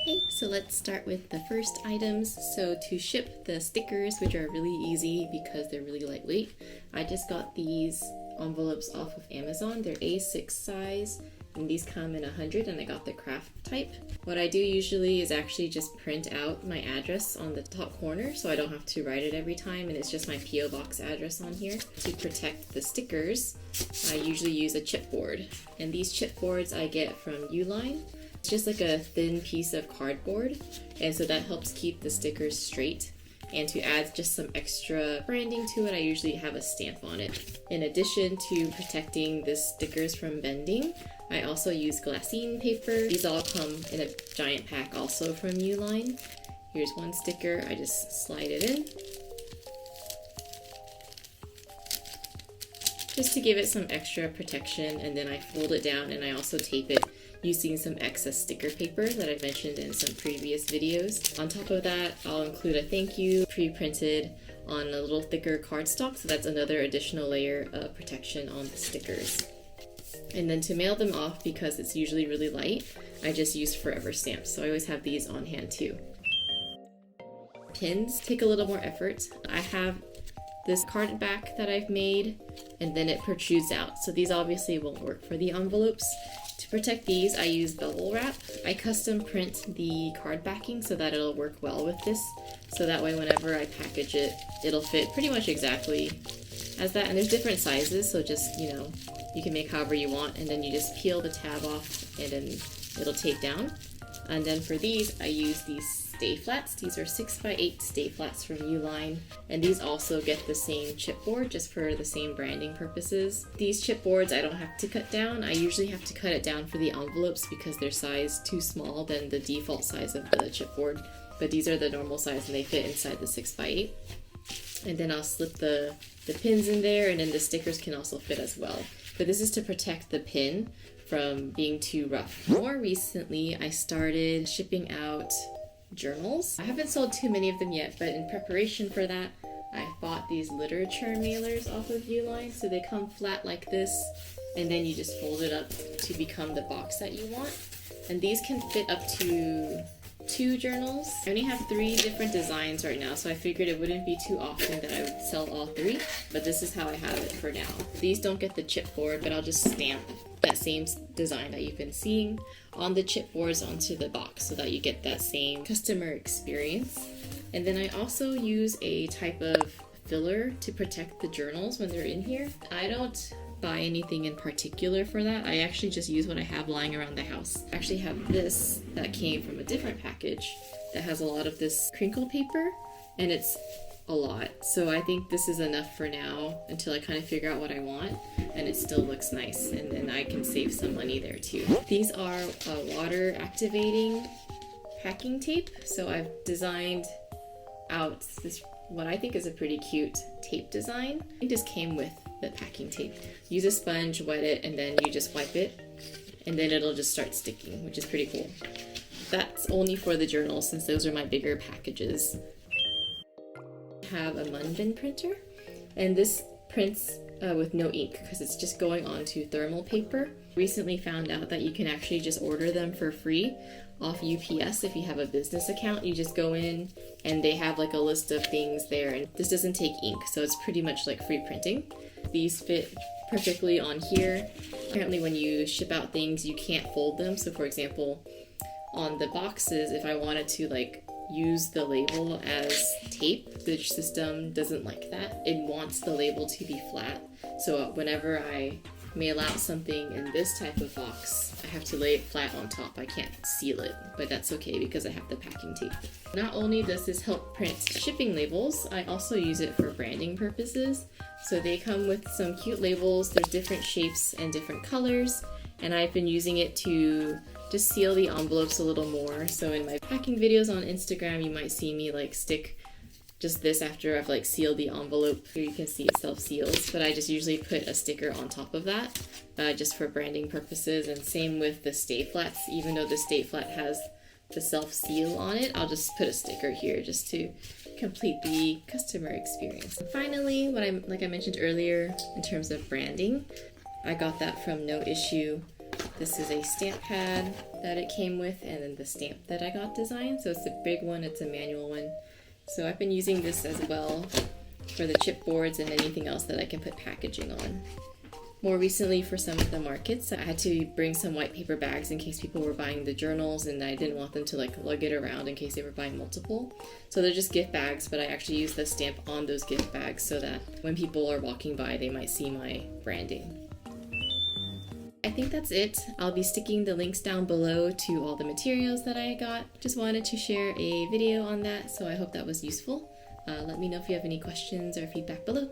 Okay, so let's start with the first items. So to ship the stickers, which are really easy because they're really lightweight, I just got these envelopes off of Amazon. They're A6 size, and these come in 100, and I got the craft type. What I do usually is actually just print out my address on the top corner so I don't have to write it every time, and it's just my P.O. box address on here. To protect the stickers, I usually use a chipboard, and these chipboards I get from ULINE. It's just like a thin piece of cardboard, and so that helps keep the stickers straight. And to add just some extra branding to it, I usually have a stamp on it. In addition to protecting the stickers from bending, I also use Glassine paper. These all come in a giant pack also from ULINE. Here's one sticker, I just slide it in, just to give it some extra protection, and then I fold it down and I also tape it using some excess sticker paper that I mentioned in some previous videos. On top of that, I'll include a thank you pre-printed on a little thicker cardstock, so that's another additional layer of protection on the stickers. And then to mail them off, because it's usually really light, I just use forever stamps, so I always have these on hand too. Pins take a little more effort. I have this card back that I've made, and then it protrudes out, so these obviously won't work for the envelopes. To protect these, I use bubble wrap. I custom print the card backing so that it'll work well with this, so that way whenever I package it, it'll fit pretty much exactly as that. And there's different sizes, so just, you know, you can make however you want, and then you just peel the tab off and then it'll tape down. And then for these, I use these stayflats. These are 6x8 stayflats from ULINE, and these also get the same chipboard just for the same branding purposes. These chipboards I don't have to cut down. I usually have to cut it down for the envelopes because they're size too small than the default size of the chipboard, but these are the normal size and they fit inside the 6x8. And then I'll slip the pins in there, and then the stickers can also fit as well. But this is to protect the pin from being too rough. More recently, I started shipping out journals. I haven't sold too many of them yet, but in preparation for that, I bought these literature mailers off of ULINE. So they come flat like this, and then you just fold it up to become the box that you want. And these can fit up to 2 journals. I only have 3 different designs right now, so I figured it wouldn't be too often that I would sell all 3, but this is how I have it for now. These don't get the chipboard, but I'll just stamp that same design that you've been seeing on the chipboards onto the box so that you get that same customer experience. And then I also use a type of filler to protect the journals when they're in here. I don't buy anything in particular for that. I actually just use what I have lying around the house. I actually have this that came from a different package that has a lot of this crinkle paper, and it's a lot. So I think this is enough for now until I kind of figure out what I want, and it still looks nice, and then I can save some money there too. These are water activating packing tape. So I've designed out this, what I think is a pretty cute tape design. It just came with the packing tape. Use a sponge, wet it, and then you just wipe it, and then it'll just start sticking, which is pretty cool. That's only for the journals since those are my bigger packages. I have a MUNBYN printer, and this prints with no ink because it's just going onto thermal paper. Recently found out that you can actually just order them for free off UPS if you have a business account. You just go in and they have like a list of things there, and this doesn't take ink, so it's pretty much like free printing. These fit perfectly on here. Apparently when you ship out things you can't fold them, so for example on the boxes, if I wanted to like use the label as tape, the system doesn't like that. It wants the label to be flat, so whenever I mail out something in this type of box, I have to lay it flat on top. I can't seal it, but that's okay because I have the packing tape. Not only does this help print shipping labels, I also use it for branding purposes. So they come with some cute labels. There's different shapes and different colors, and I've been using it to just seal the envelopes a little more. So in my packing videos on Instagram, you might see me like stick just this after I've like sealed the envelope. Here you can see it self-seals, but I just usually put a sticker on top of that just for branding purposes. And same with the stayflats. Even though the stayflat has the self-seal on it, I'll just put a sticker here just to complete the customer experience. And finally, like I mentioned earlier, in terms of branding, I got that from Noissue This is a stamp pad that it came with, and then the stamp that I got designed. So it's a big one, it's a manual one. So I've been using this as well for the chipboards and anything else that I can put packaging on. More recently, for some of the markets, I had to bring some white paper bags in case people were buying the journals, and I didn't want them to like lug it around in case they were buying multiple. So they're just gift bags, but I actually use the stamp on those gift bags so that when people are walking by, they might see my branding. I think that's it. I'll be sticking the links down below to all the materials that I got. Just wanted to share a video on that, so I hope that was useful. Let me know if you have any questions or feedback below.